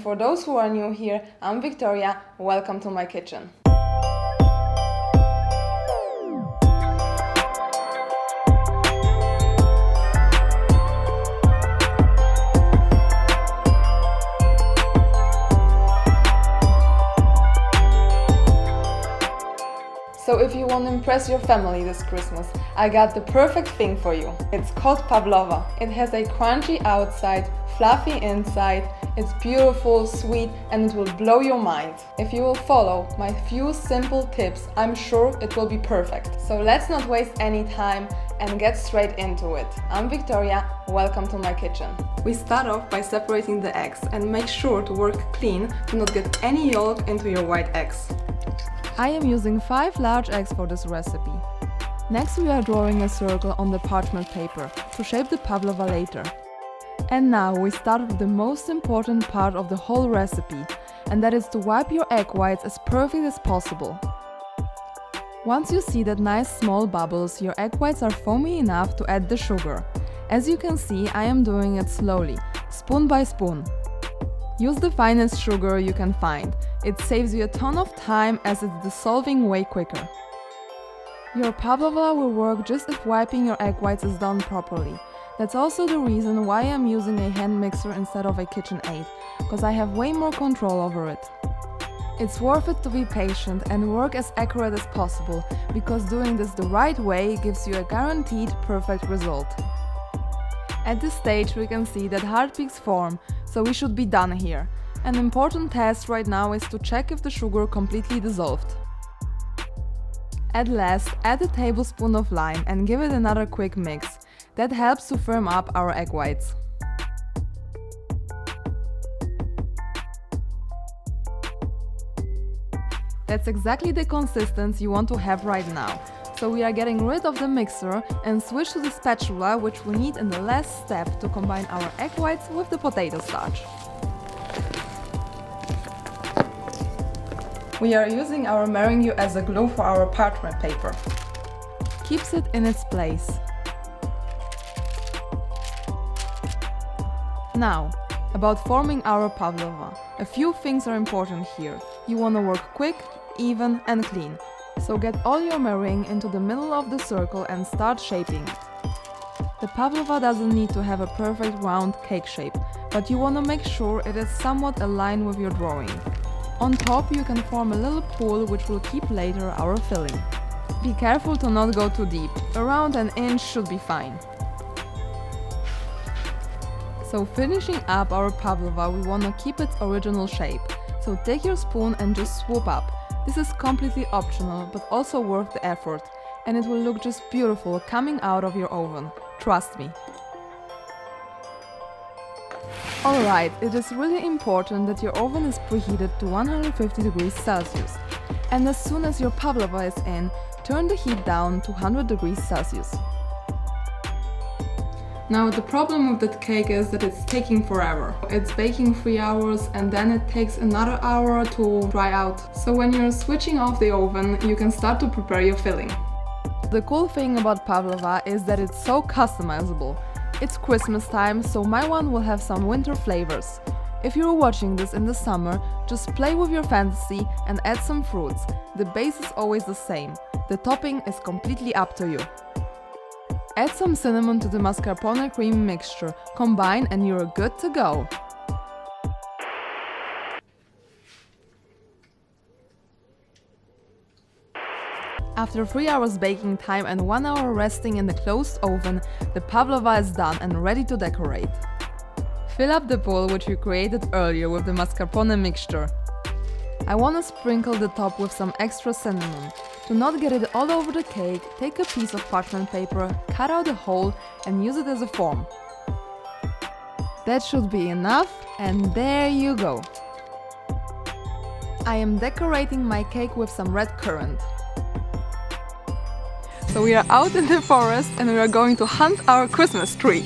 For those who are new here, I'm Victoria, welcome to my kitchen. So if you want to impress your family this Christmas, I got the perfect thing for you. It's called Pavlova. It has a crunchy outside, fluffy inside, it's beautiful, sweet, and it will blow your mind. If you will follow my few simple tips, I'm sure it will be perfect. So let's not waste any time and get straight into it. I'm Victoria, welcome to my kitchen. We start off by separating the eggs and make sure to work clean to not get any yolk into your white eggs. I am using 5 large eggs for this recipe. Next we are drawing a circle on the parchment paper to shape the pavlova later. And now we start with the most important part of the whole recipe, and that is to wipe your egg whites as perfect as possible. Once you see that nice small bubbles, your egg whites are foamy enough to add the sugar. As you can see, I am doing it slowly, spoon by spoon. Use the finest sugar you can find. It saves you a ton of time as it's dissolving way quicker. Your pavlova will work just if wiping your egg whites is done properly. That's also the reason why I'm using a hand mixer instead of a KitchenAid, because I have way more control over it. It's worth it to be patient and work as accurate as possible, because doing this the right way gives you a guaranteed perfect result. At this stage we can see that hard peaks form, so we should be done here. An important test right now is to check if the sugar completely dissolved. At last, add a tablespoon of lime and give it another quick mix. That helps to firm up our egg whites. That's exactly the consistency you want to have right now. So we are getting rid of the mixer and switch to the spatula, which we need in the last step to combine our egg whites with the potato starch. We are using our meringue as a glue for our parchment paper. Keeps it in its place. Now, about forming our pavlova. A few things are important here. You want to work quick, even and clean. So get all your meringue into the middle of the circle and start shaping it. The pavlova doesn't need to have a perfect round cake shape, but you want to make sure it is somewhat aligned with your drawing. On top you can form a little pool which will keep later our filling. Be careful to not go too deep, around an inch should be fine. So finishing up our pavlova, we want to keep its original shape. So take your spoon and just swoop up. This is completely optional, but also worth the effort, and it will look just beautiful coming out of your oven. Trust me. Alright, it is really important that your oven is preheated to 150 degrees Celsius. And as soon as your pavlova is in, turn the heat down to 100 degrees Celsius. Now the problem with that cake is that it's taking forever. It's baking 3 hours and then it takes another hour to dry out. So when you're switching off the oven, you can start to prepare your filling. The cool thing about pavlova is that it's so customizable. It's Christmas time, so my one will have some winter flavors. If you're watching this in the summer, just play with your fantasy and add some fruits. The base is always the same. The topping is completely up to you. Add some cinnamon to the mascarpone cream mixture, combine and you're good to go! After 3 hours baking time and 1 hour resting in the closed oven, the pavlova is done and ready to decorate. Fill up the bowl which we created earlier with the mascarpone mixture. I want to sprinkle the top with some extra cinnamon. To not get it all over the cake, take a piece of parchment paper, cut out a hole and use it as a form. That should be enough, and there you go! I am decorating my cake with some red currant. So we are out in the forest and we are going to hunt our Christmas tree.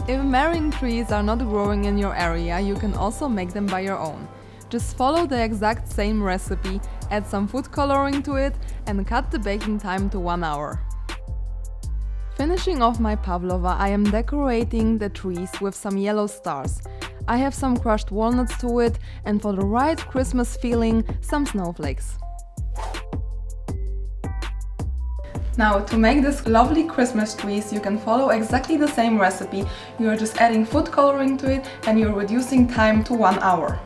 If meringue trees are not growing in your area, you can also make them by your own. Just follow the exact same recipe, add some food coloring to it and cut the baking time to 1 hour. Finishing off my pavlova, I am decorating the trees with some yellow stars. I have some crushed walnuts to it, and for the right Christmas feeling, some snowflakes. Now, to make this lovely Christmas trees, you can follow exactly the same recipe. You are just adding food coloring to it and you're reducing time to 1 hour.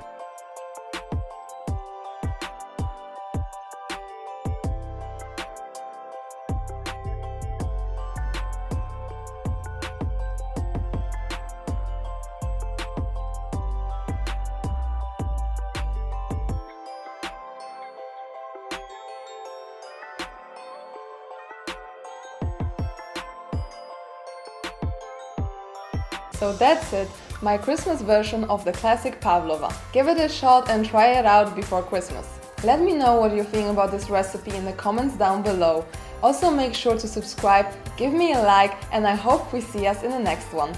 So that's it, my Christmas version of the classic pavlova. Give it a shot and try it out before Christmas. Let me know what you think about this recipe in the comments down below. Also make sure to subscribe, give me a like, and I hope we see us in the next one.